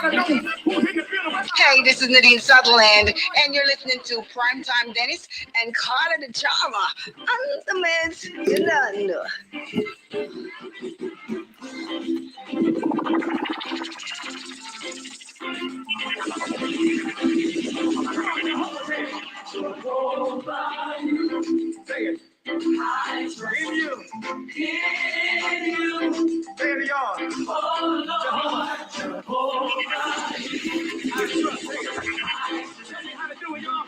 Hey, this is Nadine Sutherland, and you're listening to Primetime Dennis and Carter the Charmer. I'm the man's Yolanda. Say it. I trust in you. In you. Say it, y'all. Oh, Lord. Jehovah. I trust. Say it. Tell me how to do it, y'all.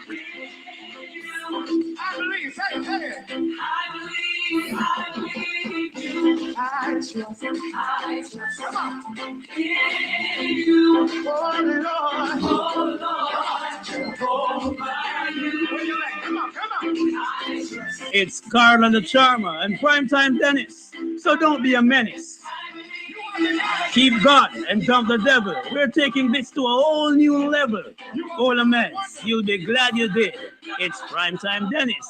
I believe. Say it. Say it. I believe you. I trust. I trust. Come on. In you. Oh, Lord. Oh, Lord. Jehovah. Where you at? Come on. Come on. It's Carl and the Charmer and Primetime Dennis. So don't be a menace. Keep God and dump the devil. We're taking this to a whole new level. All a mess. You'll be glad you did. It's Primetime Dennis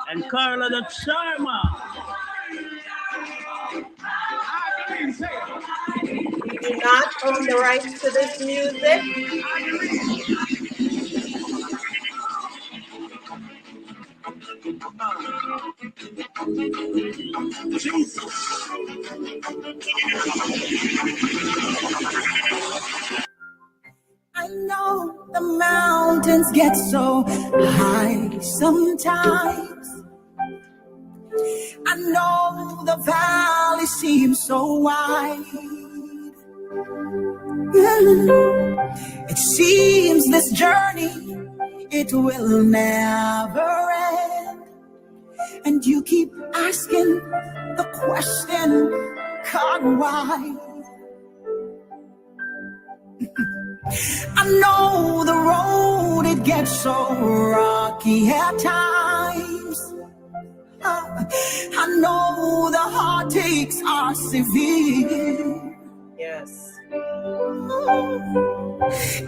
and Carl and the Charmer. We do not own the rights to this music. I know the mountains get so high sometimes. I know the valley seems so wide. It seems this journey, it will never end. And you keep asking the question, God, why? I know the road, it gets so rocky at times. I know the heartaches are severe. Yes.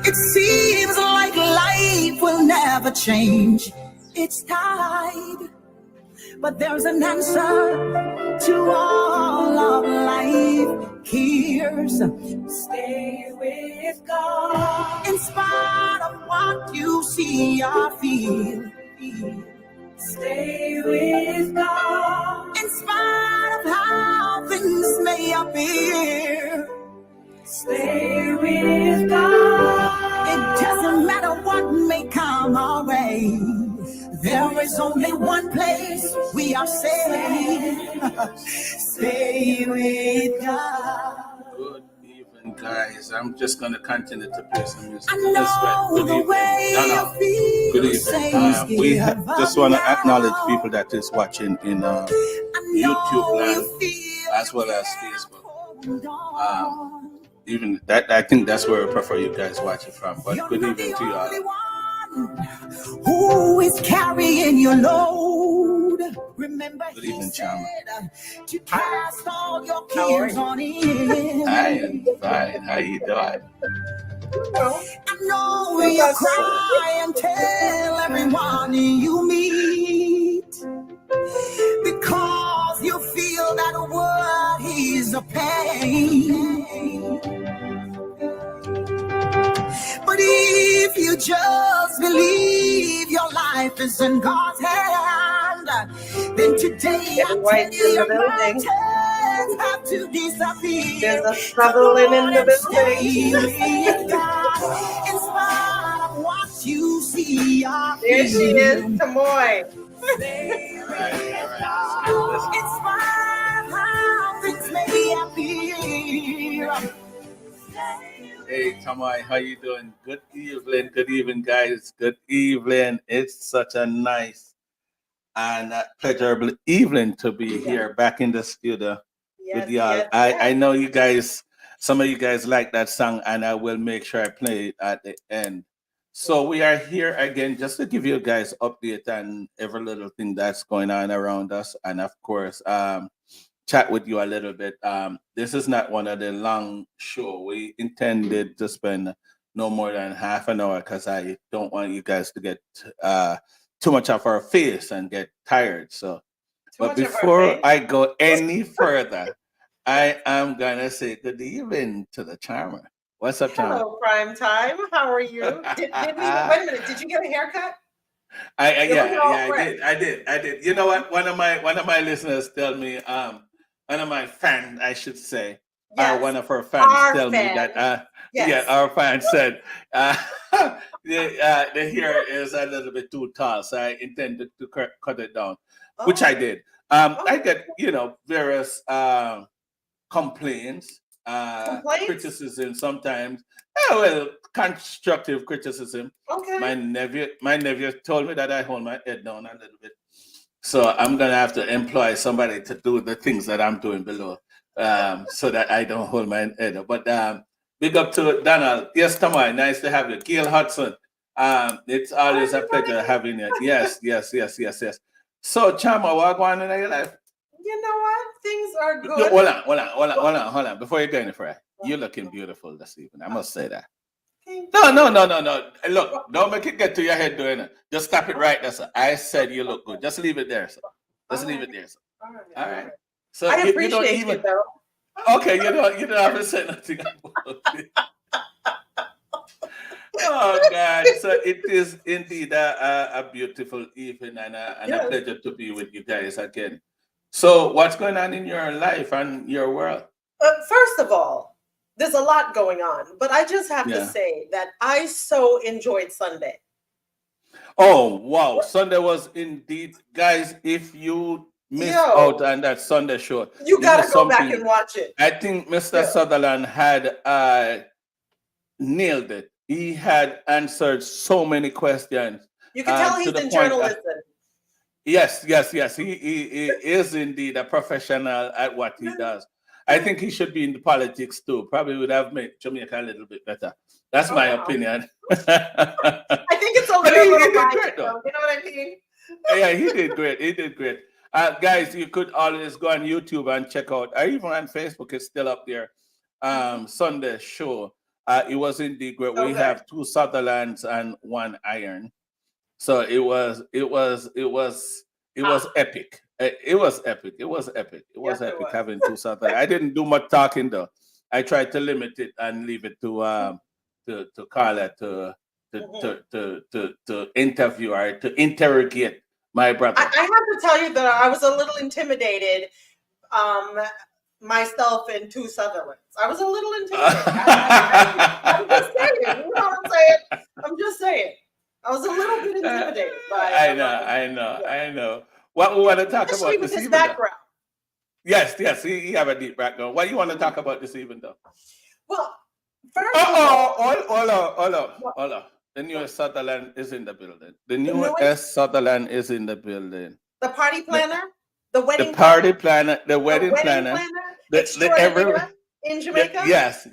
It seems like life will never change its tide. But there's an answer to all of life. Here's stay with God. In spite of what you see or feel. Stay with God. In spite of how things may appear. Stay with God. It doesn't matter what may come our way. There is only one place we are safe. Stay with God. Good evening, guys. I'm just going to continue to play some music. I know the way you feel. Good evening. We just want to acknowledge people that is watching in YouTube land as well as Facebook. Even that, I think that's where I prefer you guys watch it from. But good evening to you all. Who is carrying your load? Remember, good evening, Charmer. To cast all your cares on him. I am fine. How you doing? I know you cry and tell everyone you meet because you feel that word is a pain. But if you just believe your life is in God's hand, then today I tell you your mountains have to disappear. There's a struggling in the building. In spite of what you see, there she is, Tamoy. In spite of how things may appear. Hey, Tamai, how you doing? Good evening, guys. Good evening. It's such a nice and pleasurable evening to be here back in the studio with y'all. Yes. I know you guys, some of you guys like that song, and I will make sure I play it at the end. So we are here again just to give you guys update on every little thing that's going on around us, and of course, chat with you a little bit. This is not one of the long show. We intended to spend no more than half an hour because I don't want you guys to get too much of our face and get tired. So, but before I go any further, I am gonna say good evening to the Charmer. What's up, Chama? Hello, Prime Time. How are you? Wait a minute. Did you get a haircut? I did. You know what? One of my listeners tell me, one of my fans, I should say, Yes. one of her fans tell me that, yes. our fan said, the hair is a little bit too tall, so I intended to cut it down, which I did. I get, various complaints, criticism sometimes. Well, constructive criticism. Okay. My nephew told me that I hold my head down a little bit, so I'm gonna have to employ somebody to do the things that I'm doing below, so that I don't hold my head up. But big up to Donald. Yes, Tamai, nice to have you. Gail Hudson. It's always a pleasure having you. Yes. So, Chama, what going on in your life? You know what? Things are good. Hold on. Before you go any further, you're looking beautiful this evening. I must say that. No. Look, don't make it get to your head doing it. Just stop it right there, sir. I said you look good. Just leave it there, sir. Just leave it there, sir. All right. So I you appreciate don't even. it, though. Okay, you don't have to say nothing about it. Oh God! So it is indeed a beautiful evening and a pleasure to be with you guys again. So, what's going on in your life and your world? First of all, there's a lot going on, but I just have to say that I so enjoyed Sunday. Oh wow! Sunday was indeed, guys. If you missed out on that Sunday show, you gotta go back and watch it. I think Mr. Sutherland had nailed it. He had answered so many questions. You can tell he's in journalism. Yes. He is indeed a professional at what he does. I think he should be in the politics too. Probably would have made Jamaica a little bit better. That's my opinion. I think it's a little biased, though. You know what I mean? Yeah, he did great. Guys, you could always go on YouTube and check out, or even on Facebook, it's still up there. Sunday show. It was indeed great. We have 2 Sutherlands and 1 Iron. So it was epic. It was epic having 2 Sutherlands. I didn't do much talking though. I tried to limit it and leave it to Carla to interview or to interrogate my brother. I have to tell you that I was a little intimidated. Myself and 2 Sutherlands. I was a little intimidated. I'm just saying. You know what I'm saying? I'm just saying. I was a little bit intimidated by. I know. What we want to talk about this evening? Background. Yes. He have a deep background. What do you want to talk about this evening, though? Well, first of all, hold on. The newest Sutherland is in the building. The newest Sutherland is in the building. The party planner, the wedding. The party planner, the wedding planner. In Jamaica. Yes.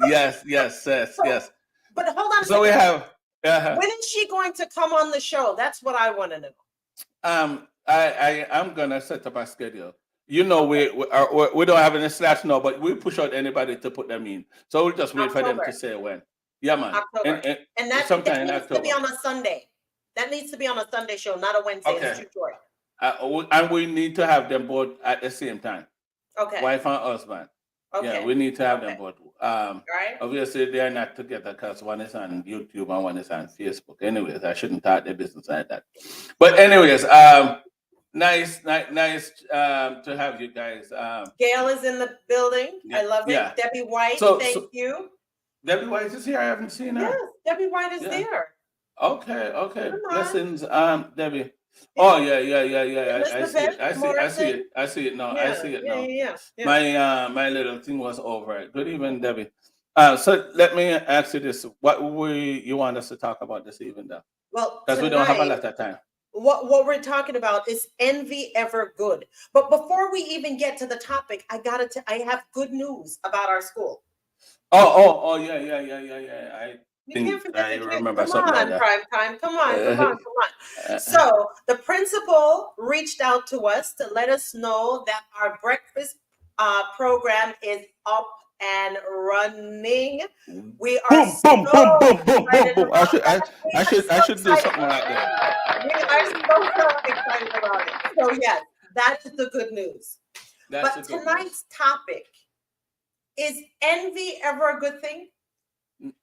But hold on. So we have. When is she going to come on the show? That's what I want to know. I'm gonna set up a schedule. We don't have any slots now, but we push out anybody to put them in. So we'll just wait for them to say when. Yeah, man. October. And that needs to be on a Sunday. That needs to be on a Sunday show, not a Wednesday. Okay. It's too short. And we need to have them both at the same time. Okay. Wife and husband. Okay. Yeah, we need to have them both. Right. Obviously, they are not together because one is on YouTube and one is on Facebook. Anyways, I shouldn't start their business like that. But anyways, nice to have you guys. Gail is in the building. I love it. Yeah. Debbie White, thank you. Debbie White is here. I haven't seen her. Yes, Debbie White is there. Okay. Blessings, Debbie. Oh yeah. I see it now. Yeah. My little thing was over. Good evening, Debbie. So let me ask you this: what you want us to talk about this evening, though? Well, because we don't have a lot of time. What we're talking about is envy ever good? But before we even get to the topic, I have good news about our school. Oh yeah. I remember something like that. Prime time. Come on. So the principal reached out to us to let us know that our breakfast program is up and running. We are boom. I should do something like that. We are so excited about it. So yes, that is the good news. But tonight's topic is envy ever a good thing?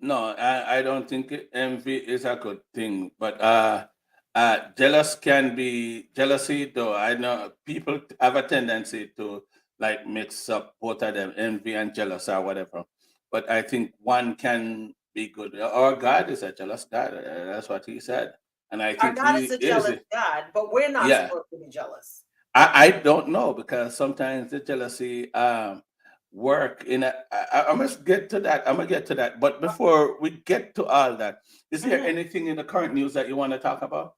No, I don't think envy is a good thing, but jealousy though. I know people have a tendency to like mix up both of them, envy and jealous or whatever. But I think one can be good. Our God is a jealous God. That's what He said, and I Our think God He is a is. jealous God, but we're not Yeah, supposed to be jealous. I don't know because sometimes the jealousy work in a I must get to that. I'm gonna get to that. But before we get to all that, is there Mhm. anything in the current news that you want to talk about?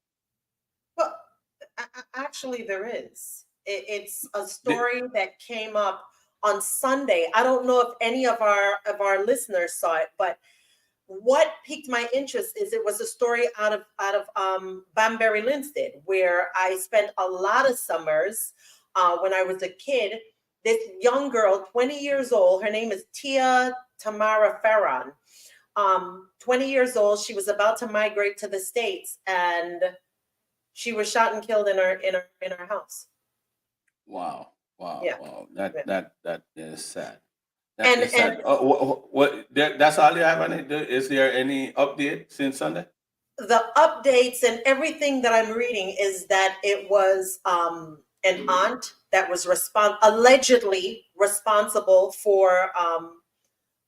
Well, actually, there is. It's a The- story that came up on Sunday. I don't know if any of our listeners saw it, but what piqued my interest is it was a story out of Banbury Linstead, where I spent a lot of summers when I was a kid. This young girl, 20 years old, her name is Tia Tamara Farron. 20 years old, she was about to migrate to the States, and she was shot and killed in her house. wow, wow, Yeah, wow. yeah. That is sad. That is And sad. Oh, that's all you have on it? Is there any update since Sunday? the updates and everything that I'm reading is that it was an aunt that was allegedly responsible for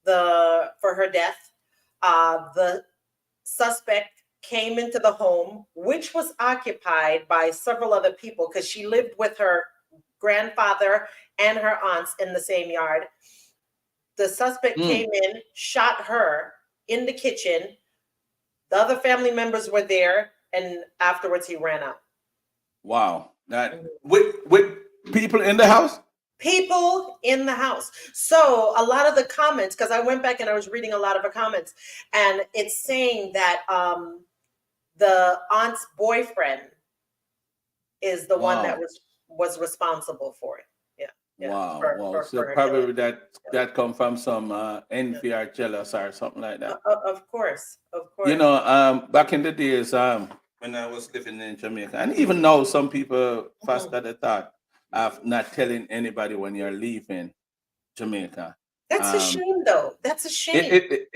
her death. The suspect came into the home, which was occupied by several other people because she lived with her grandfather and her aunts in the same yard. The suspect Hmm. came in, shot her in the kitchen. The other family members were there, and afterwards he ran out. Wow. That Mhm. with people in the house? People in the house. So a lot of the comments, because I went back and I was reading a lot of the comments, and it's saying that the aunt's boyfriend is the one that Wow. was responsible for it. Yeah, yeah, Wow, for wow. for, So for her killing. probably that come from some Yeah, envy or jealous or something like yeah. that. Of course, of You course. know, back in the days, when I was living in Jamaica, and even now, some people Mhm. foster the thought of not telling anybody when you're leaving Jamaica. That's a Um, shame, though. That's a it shame. it,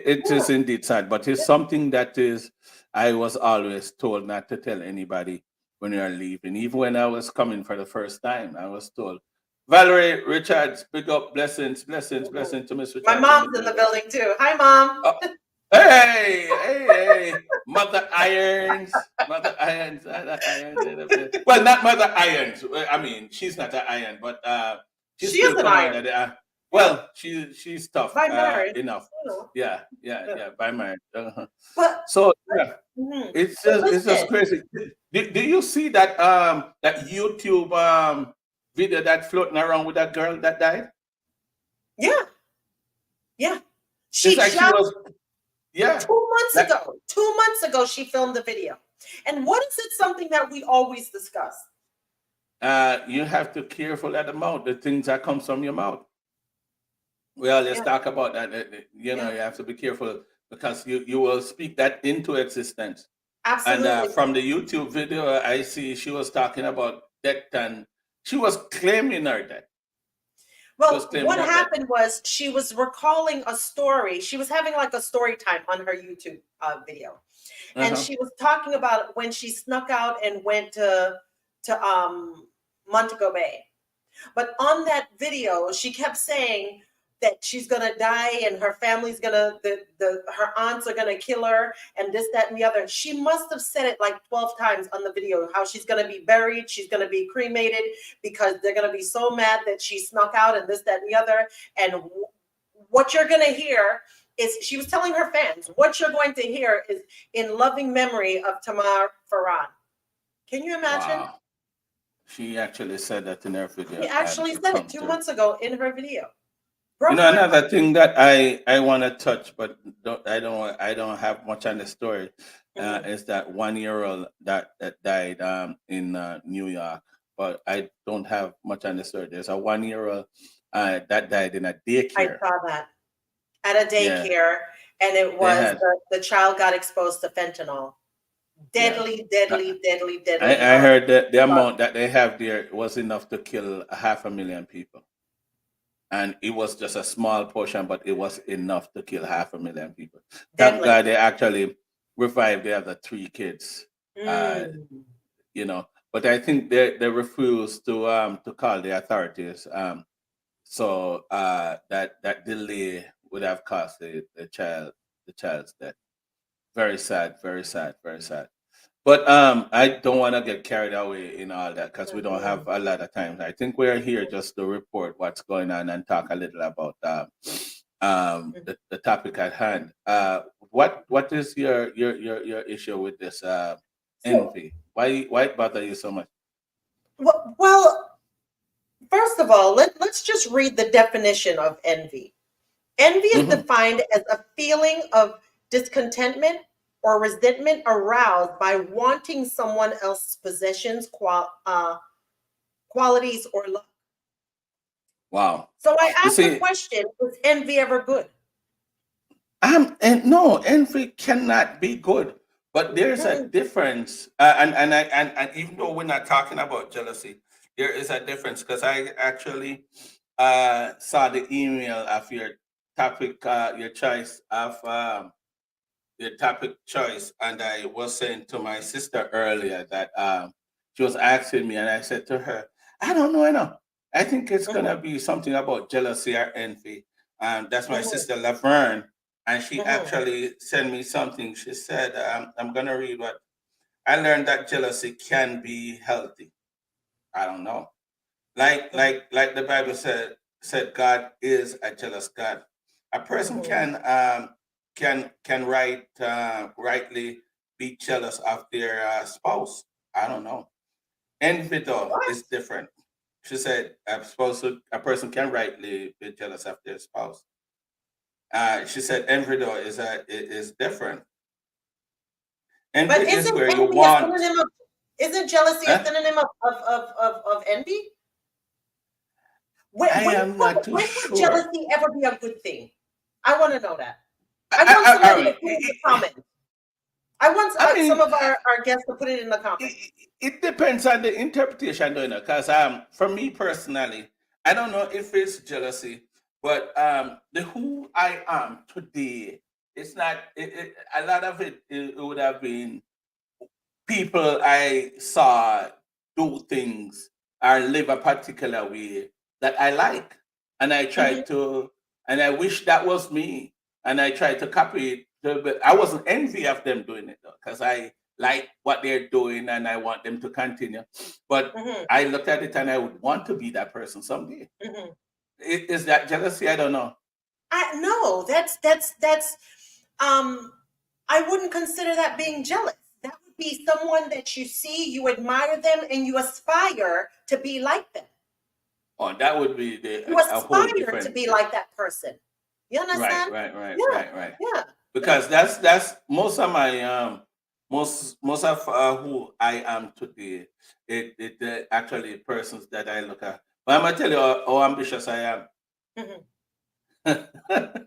it Yeah, is indeed sad, but it's yeah. something that is I was always told not to tell anybody when you're leaving. Even when I was coming for the first time, I was told. Valerie Richards, big up, blessings, blessings, Mhm. blessings to Miss My Richards in the mom's in the building. building too. Hi, mom. Oh, hey, hey, hey, Mother Irons, Mother Irons, Mother Irons. In the building. Well, not Mother Irons. I mean, she's not an iron, but she's She is still an come iron. under the. Yeah, Well, she's tough by marriage. enough. You know. Yeah, yeah, Yeah. yeah. By marriage. Uh-huh. But So but, yeah, mhm. it's just Listen. crazy. Do you see that YouTube video that floating around with that girl that died? Yeah, yeah. It's She like she just was, yeah. 2 months Like ago. 2 months ago, she filmed the video. And what is it? Something that we always discuss. you have to careful at the mouth, the things that comes from your mouth. Well, let's Yeah, talk about that. You know, yeah, you have to be careful because you will speak that into existence. And absolutely. from the YouTube video, I see she was talking about death and she was claiming her death. She was Well, claiming what her death. happened was she was recalling a story. She was having like a story time on her YouTube video, and Uh-huh. she was talking about when she snuck out and went to Montego Bay. But on that video, she kept saying that she's gonna die and her family's gonna her aunts are gonna kill her and this, that, and the other. She must have said it like 12 times on the video, how she's gonna be buried, she's gonna be cremated because they're gonna be so mad that she snuck out and this, that, and the other. And what you're gonna hear is she was telling her fans, what you're going to hear is in loving memory of Tamar Farhan. Can you imagine? Wow. She actually said that in her She video and actually it said it come 2 to. months ago in her video. You Broke know, my another thing that I want to touch, but I don't have much on the story, heart. is that 1 year old that died in New York. But I don't have much on the story. There's a 1 year old that died in a I daycare. saw that at a Yeah, daycare, and it they was had. the child got exposed to fentanyl. Yeah, Deadly, I, deadly, deadly, deadly. I heard that the Drug. amount that they have there was enough to kill 500,000 people. and it was just a small portion, but it was enough to kill 500,000 people. Thank Deadly. God they actually revived the other 3 kids. Mm. You know, but I think they refused to call the authorities. So that delay would have caused the child's death. Very sad, very sad, very sad. But I don't want to get carried away in all that because we don't have Mhm. a lot of time. I think we're here just to report what's going on and talk a little about the topic at hand. What is your issue with this So, envy? Why it bother you so much? well, first of all, let's just read the definition of envy. Envy is Hmm. defined as a feeling of discontentment or resentment aroused by wanting someone else's possessions, qualities, or luck. Wow. So I You ask the see, question: is envy ever good? and no, envy cannot be good. But there's a Mm-mm, difference, and even though we're not talking about jealousy, there is a difference because I actually saw the email of your topic, your topic choice, and I was saying to my sister earlier that she was asking me, and I said to her, I don't know, I think it's mhm, gonna be something about jealousy or envy. That's my mhm, sister Laverne, and she mhm, actually sent me something. She said, I'm gonna read what I learned that jealousy can be healthy. I don't know. mhm, Like the Bible said God is a jealous God. A person mhm. can rightly be jealous of their spouse. I don't know. Envy though What? is different. She said a person can rightly be jealous of their spouse. She said envy though is different. Envy But is isn't where you envy a want. synonym of? Isn't jealousy a Huh? synonym of envy? When I when am not too when would sure. jealousy ever be a good thing? I want to know that. I want All somebody to right. put in the comments. I want I some mean, of our guests to put it in the comments. it depends on the interpretation, though, because for me personally, I don't know if it's jealousy, but the who I am today, it's not. A lot of it would have been people I saw do things or live a particular way that I like. And I Mhm, tried to, and I wish that was me. And I tried to copy it. But I wasn't envy of them doing it though, because I like what they're doing and I want them to continue. But mhm, I looked at it and I would want to be that person someday. mhm. Is that jealousy? I don't know. I no, that's um I wouldn't consider that being jealous. That would be someone that you see, you admire them, and you aspire to be like them. Oh, that would be You a whole aspire to different. be like that person. You Right, understand? right, right, Yeah, right, right. yeah, yeah. Because that's most of my most of who I am today. It actually persons that I look at. But I'm gonna tell you how ambitious I Mhm. am.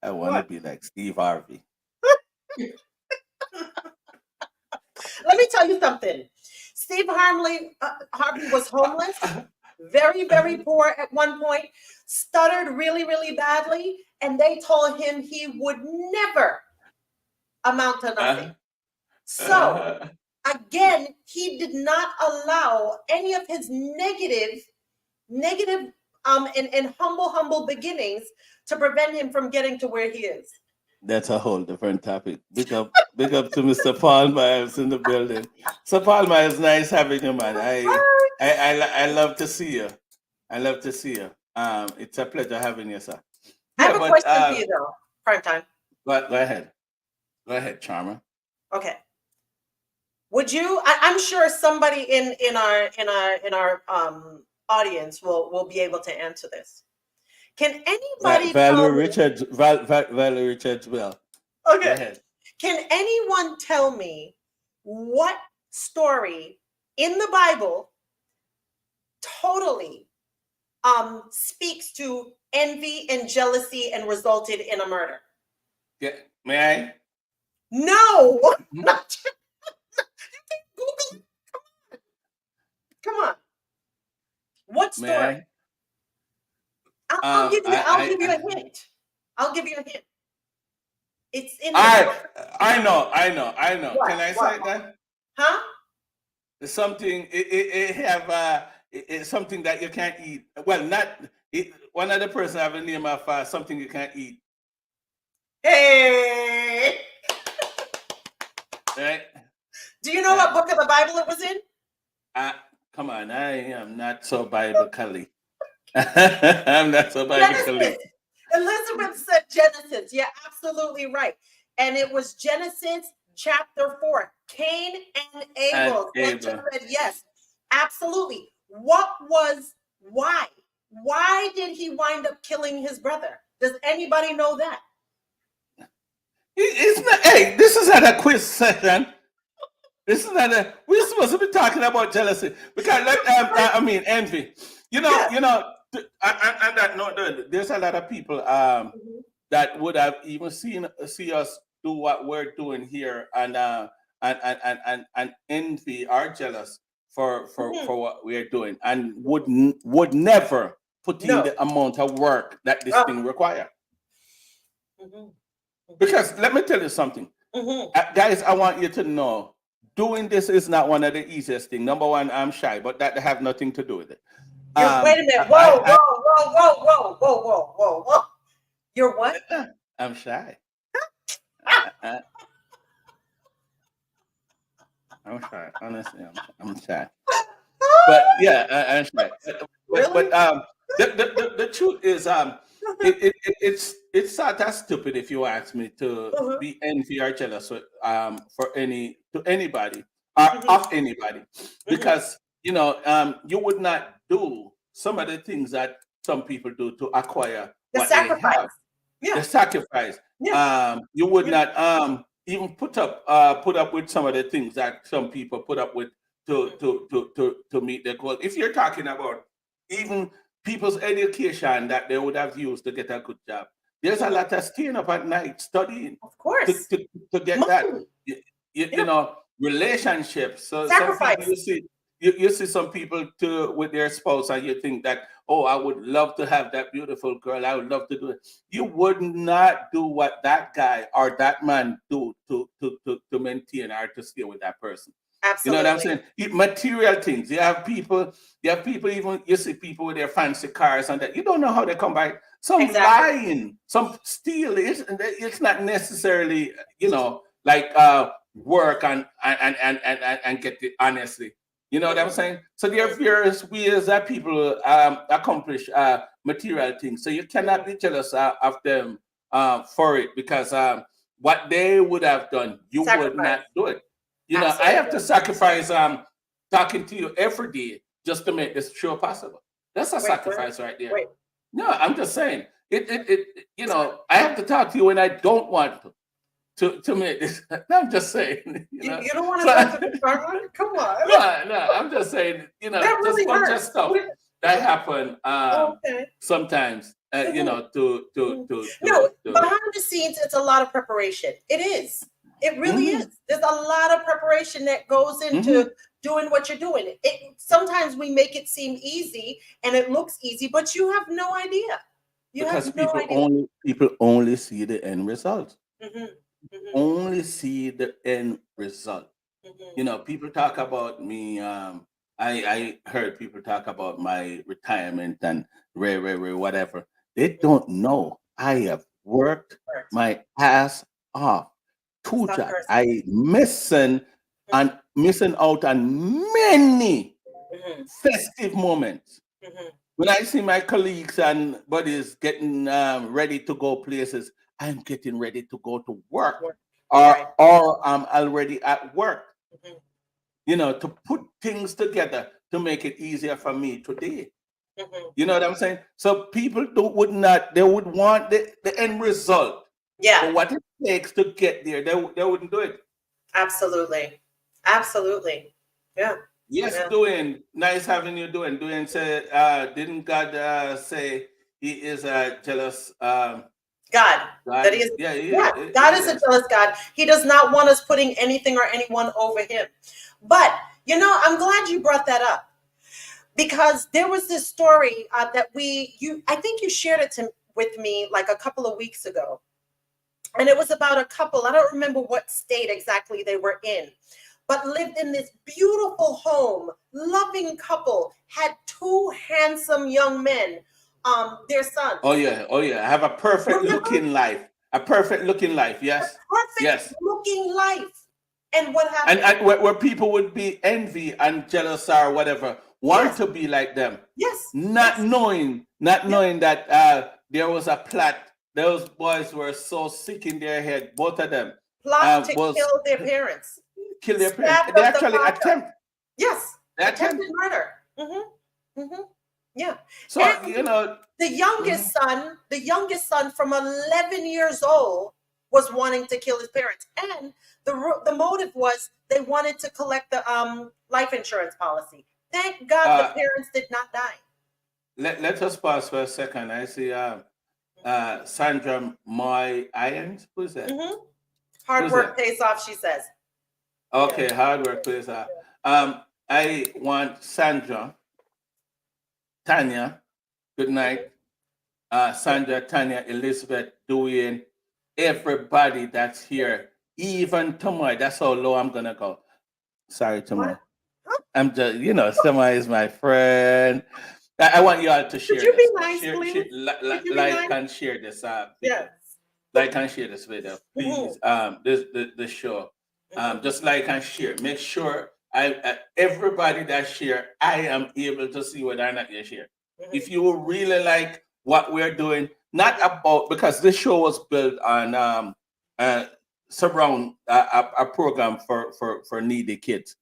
I want to What? be like Steve Harvey. Let me tell you something. Steve Harvey was homeless, very, very poor at one point, stuttered really, really badly, and they told him he would never amount to nothing. Uh, So, uh, again, he did not allow any of his negative, and humble beginnings to prevent him from getting to where he is. that's a whole different topic. Big up to Mr. Paul Myers in the building. So Paul Myers, nice having you, man. I love to see you. I love to see you. It's a pleasure having you, sir. I Yeah, have a but question for you, though. Prime time. go ahead. Go ahead, Charmer. Okay. Would you? I'm sure somebody in our audience will be able to answer this. Can anybody tell Valerie me? Richards, Valerie Richards. Well, go Okay. ahead. Can anyone tell me what story in the Bible totally speaks to envy and jealousy and resulted in a murder? Yeah, may No, I? not Google. Come on. What story? Man, I'll give you a hint. I'll give you a hint. It's in the I know. What? Can I What? say that? Huh? It's something it have it's something that you can't eat. Well, not it, one other person have a name of something you can't eat. Hey. Right? Do you know what book of the Bible it was in? Come on, I am not so biblically. I'm not so biblically. Elizabeth said Genesis. You're absolutely right. And it was Genesis chapter 4. Cain and Abel. Said yes, absolutely. Why? Why did he wind up killing his brother? Does anybody know that? It's not, hey, this is not a quiz session. This is not a. We're supposed to be talking about jealousy because, envy. And that no, there's a lot of people that would have even see us do what we're doing here and envy or jealous for what we're doing and would never put in the amount of work that this thing requires. Because let me tell you something, guys. I want you to know. Doing this is not one of the easiest things. Number one, I'm shy, but that have nothing to do with it. Wait a minute. Whoa. You're what? I'm shy. I'm shy. Honestly, I'm shy. But yeah, I'm shy. But the truth is, it's sort of stupid if you ask me to be envy or jealous for anybody or of anybody, because you would not do some of the things that some people do to acquire what they have. The sacrifice. You would not even put up with some of the things that some people put up with to meet their goal. If you're talking about even people's education that they would have used to get a good job, there's a lot of staying up at night studying, of course, to get that. You know, relationships. So sacrifice. Some people you see some people with their spouse, and you think that, oh, I would love to have that beautiful girl. I would love to do it. You would not do what that guy or that man do to maintain or to stay with that person. Absolutely. You know what I'm saying? Material things. You have people, even you see people with their fancy cars and that. You don't know how they come by. Some lying, some steal. It's not necessarily, like work and get it honestly. You know what I'm saying? So there are various ways that people accomplish material things. So you cannot be jealous of them for it, because what they would have done, you would not do it. Absolutely. I have to sacrifice talking to you every day just to make this show possible. That's a sacrifice right there. No, I'm just saying I have to talk to you when I don't want to make this. I'm just saying. You don't want to talk to the partner? Come on. No, I'm just saying. That really just bunch of stuff that happen sometimes. To behind the scenes, it's a lot of preparation. It is. It really is. There's a lot of preparation that goes into doing what you're doing. Sometimes we make it seem easy and it looks easy, but you have no idea. People only see the end result. Only see the end result. People talk about me. I heard people talk about my retirement and whatever. They don't know I have worked my ass off. 2 jobs. I missing out on many festive moments. When I see my colleagues and buddies getting ready to go places, I'm getting ready to go to work, or I'm already at work. To put things together to make it easier for me today. You know what I'm saying? So people would want the end result. Yeah. But what it takes to get there, they wouldn't do it. Absolutely. Yeah. Yes, Doing. Nice having you, Doing. Doing said, didn't God say he is a jealous God. That he is, God is a jealous God. He does not want us putting anything or anyone over him. But, I'm glad you brought that up. because there was this story that I think you shared it with me like a couple of weeks ago. And it was about a couple. I don't remember what state exactly they were in, but lived in this beautiful home, loving couple, had two handsome young men, their sons. Oh yeah. I have a perfect looking life. A perfect looking life. Yes. Perfect looking life. And what happened? And where people would be envy and jealous or whatever, want to be like them. Yes. Not knowing that there was a plot. Those boys were so sick in their head, both of them. Plot to kill their parents. Kill their parents. They actually attempt. Yes. They attempted murder. Yeah. So, and the youngest son from 11 years old was wanting to kill his parents. And the motive was they wanted to collect the life insurance policy. Thank God the parents did not die. Let us pause for a second. I see Sandra Moy Irons. Who's that? Hard work pays off, she says. Okay, hard work pays off. I want Sandra, Tanya, good night. Sandra, Tanya, Elizabeth, Dwayne, everybody that's here, even Tomoy. That's how low I'm gonna go. Sorry, Tomoy. I'm just, Tomoy is my friend. I want you all to share. Could you this. Be nice, please? Like and share this. Yes. Like and share this video, please. The show. Just like and share. Make sure everybody that share, I am able to see whether or not you share. If you really like what we're doing, not about, because this show was built on surround a program for needy kids.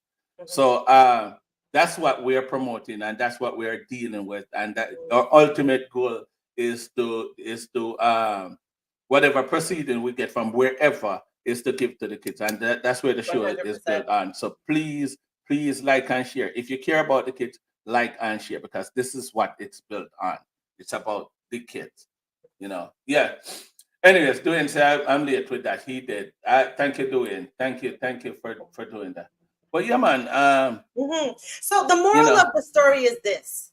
So that's what we're promoting, and that's what we're dealing with, and that our ultimate goal is to whatever proceeding we get from wherever is to give to the kids, and that's where the show 100%. Is built on. So please like and share. If you care about the kids, like and share, because this is what it's built on. It's about the kids, Yeah. Anyways, Dwayne said I'm late with that. He did. Thank you, Dwayne. Thank you for doing that. But yeah, man. So the moral of the story is this: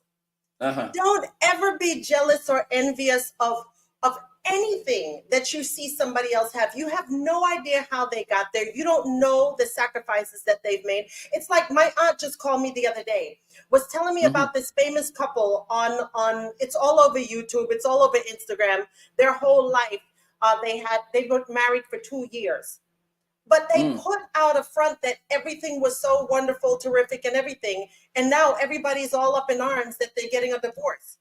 don't ever be jealous or envious of anything that you see somebody else have. You have no idea how they got there. You don't know the sacrifices that they've made. It's like my aunt just called me the other day, was telling me about this famous couple on it's all over YouTube, it's all over Instagram. Their whole life, they were married for 2 years. But they put out a front that everything was so wonderful, terrific, and everything. And now everybody's all up in arms that they're getting a divorce.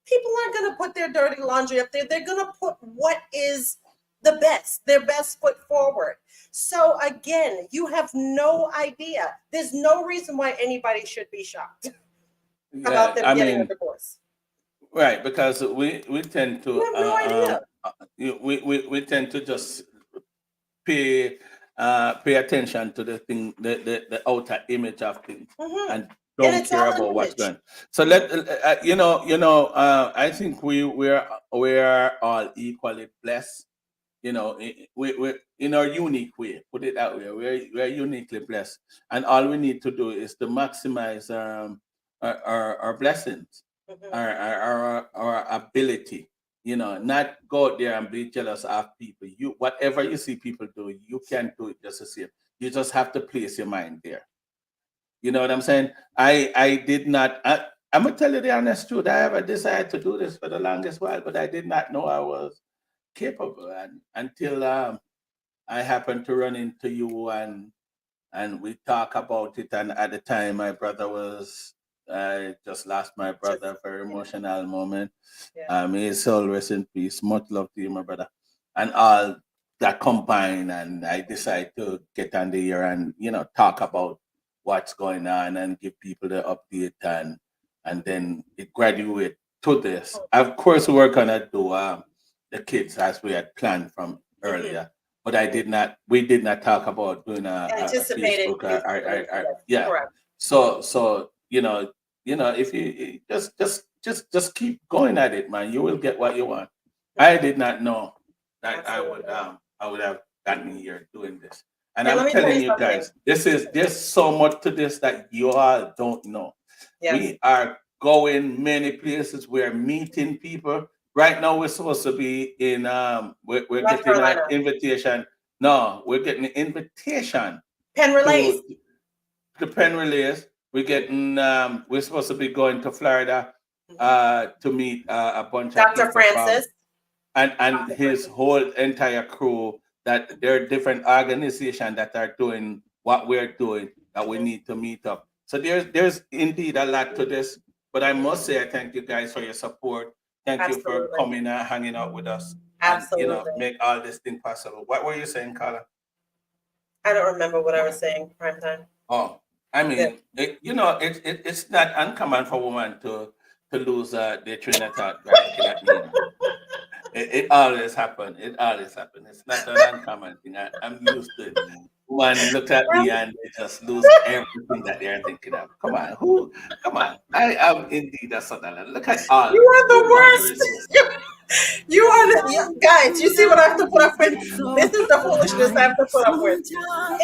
People aren't going to put their dirty laundry up there. They're going to put what is the best, their best foot forward. So again, you have no idea. There's no reason why anybody should be shocked about them getting a divorce. Right, because we tend to have no idea. We tend to just pay attention to the thing, the outer image of things, and don't care about what's going on. So I think we're all equally blessed. We in our unique way. Put it that way. We're uniquely blessed, and all we need to do is to maximize our blessings, our ability. Not go out there and be jealous of people. Whatever you see people do, you can do it just the same. You just have to place your mind there. You know what I'm saying? I did not. I'm gonna tell you the honest truth. I ever decided to do this for the longest while, but I did not know I was capable, until I happened to run into you and we talk about it. And at the time, my brother was. I just lost my brother, very emotional moment. May his soul rest in peace. Much love to you, my brother. And all that combined, and I decided to get on the air and talk about what's going on and give people the update, and then it graduated to this. Of course, we were gonna do the kids as we had planned from earlier, but we did not talk about doing a Facebook or So if you just keep going at it, man, you will get what you want. I did not know that I would have gotten here doing this. And I'm telling you guys, there's so much to this that you all don't know. We are going many places. We're meeting people. Right now, we're supposed to be in. We're North getting an Carolina. invitation. No, we're getting an invitation Pen relays. to the pen relays. We're getting. We're supposed to be going to Florida to meet a bunch of Dr. people Francis. and his whole entire crew. That there are different organizations that are doing what we're doing that we need to meet up. So there's indeed a lot to this. But I must say, I thank you guys for your support. Thank you for Absolutely. coming and hanging out with us. And, Absolutely. make all this thing possible. What were you saying, Carla? I don't remember what I was saying prime time. Oh, I mean, it's not uncommon for a woman to lose their train of thought by looking at me. It always happens. It always happens. It's not an uncommon thing. I'm used to it. One look at me and they just lose everything that they're thinking of. Come on, Come on. I am indeed a Sutherland. Look at all. You are the worst. You are the guys. You see what I have to put up with? This is the foolishness I have to put up with.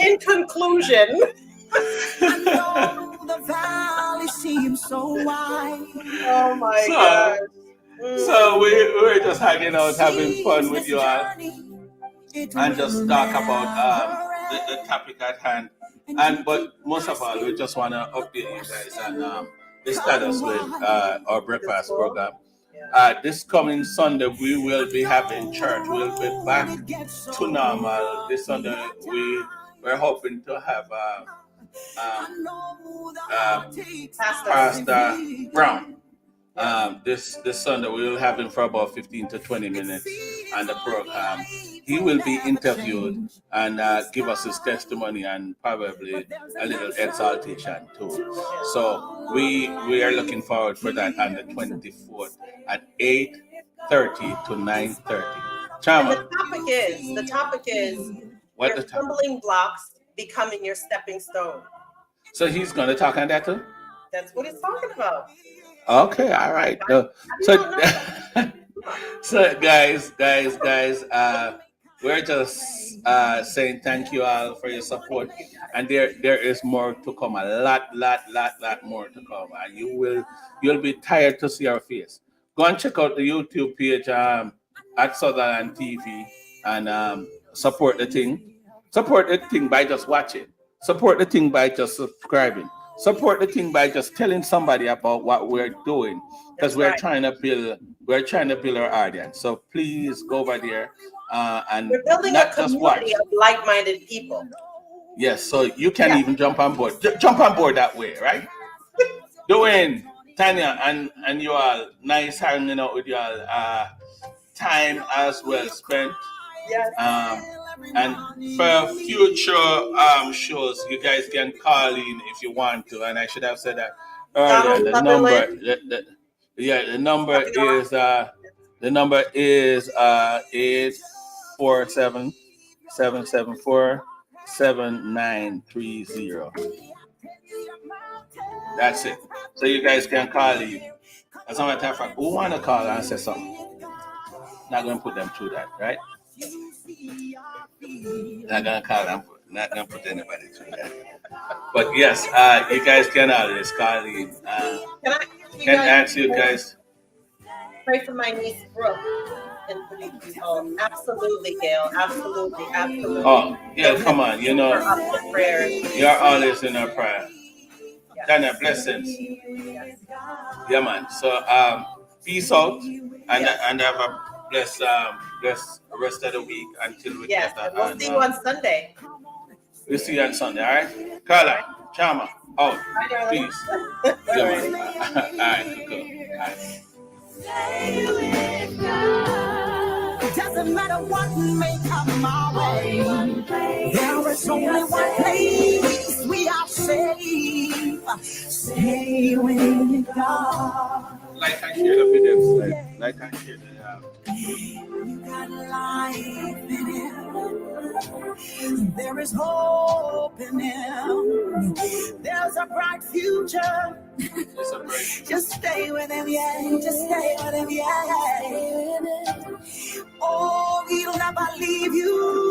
In conclusion, the valley seems so wide. Oh my God. So we're just hanging out, having fun with you all, and just talk about the topic at hand. But most of all, we just want to update you guys on the status with our breakfast program. This coming Sunday, we will be having church. We'll be back to normal. This Sunday, we're hoping to have Pastor Brown. This Sunday we will have him for about 15 to 20 minutes on the program. He will be interviewed and give us his testimony and probably a little exaltation too. So we are looking forward for that on the 24th at 8:30 to 9:30. Chama. The topic is What your stumbling blocks becoming your stepping stone. So he's going to talk on that too? That's what he's talking about. Okay, all right. So guys, we're just saying thank you all for your support, and there is more to come. A lot more to come, and you'll be tired to see our face. Go and check out the YouTube page at Sutherland TV and support the thing. Support the thing by just watching. Support the thing by just subscribing. Support the thing by just telling somebody about what we're doing, because we're trying to build our audience. So please go over there and we're building a community of like-minded people. Yes, so you can even jump on board. Jump on board that way, right? Doing Tanya and you all nice hanging out with you all. Time as well spent. Yes. And for future shows, you guys can call in if you want to. And I should have said that earlier. The number is 847-774-7930. That's it. So you guys can call in. As a matter of fact, who want to call and say something? Not going to put them through that, right? Not gonna put anybody through that. But yes, you guys can always call in. Can I ask you guys? Pray for my niece Brooke. Absolutely, Gail. Absolutely. Oh, yeah, come on. You know, you're always in our prayer. Yes. Tanya, blessings. Yes. Yeah, man. So peace out and have a blessed rest of the week until we get that. We'll see you on Sunday. We'll see you on Sunday, all right? Carla, Chama, out. Peace. Yeah, man. All right, cool. All right. It doesn't matter what may come my way. There is only one place we are safe. Stay with God. Like and share the videos. Like and share the You got life in Him. There is hope in Him. There's a bright future. Just stay with Him, yeah. Just stay with Him, yeah. Oh, He'll never leave you.